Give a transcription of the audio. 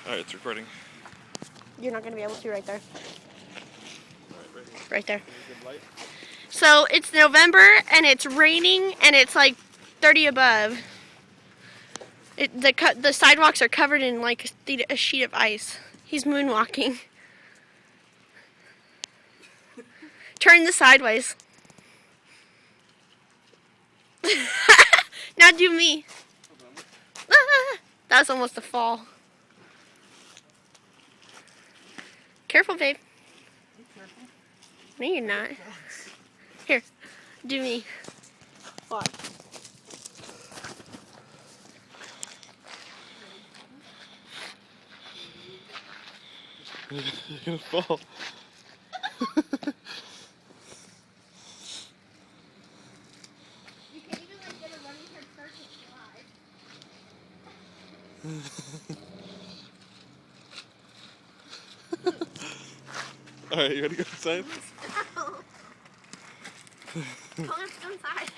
Alright, it's recording. You're not going to be able to right there. Alright, Right there. Good light. So it's November and it's raining and it's like 30 above. The sidewalks are covered in like a sheet of ice. He's moonwalking. Turn the sideways. Now do me. That was almost a fall. Careful, babe. No, you're not. Here, do me. Watch. You're gonna fall. You can't even like get a running head start to slide. Alright, you ready to go inside? Let's go inside.